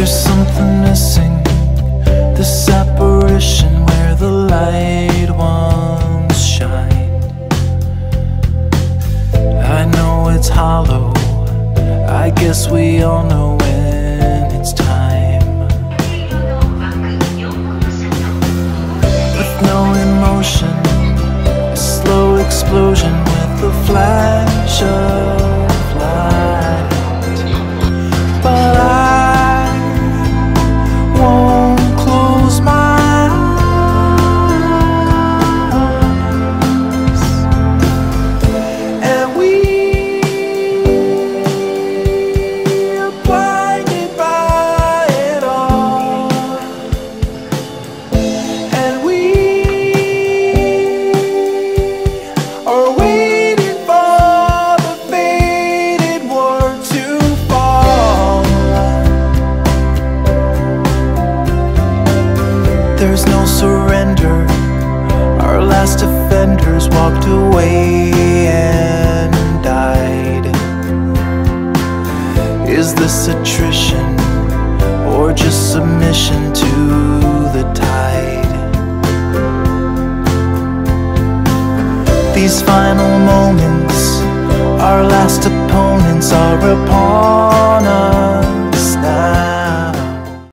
There's something missing, this apparition where the light once shined. I know it's hollow, I guess we all know when it's time. With no emotion, a slow explosion with a flash of light. But I won't close my eyes, and we are blinded by it all, and we are waiting for the faded word to fall. There's no surrender, our last offenders walked away and died. Is this attrition or just submission to the tide? These final moments, our last opponents are upon us.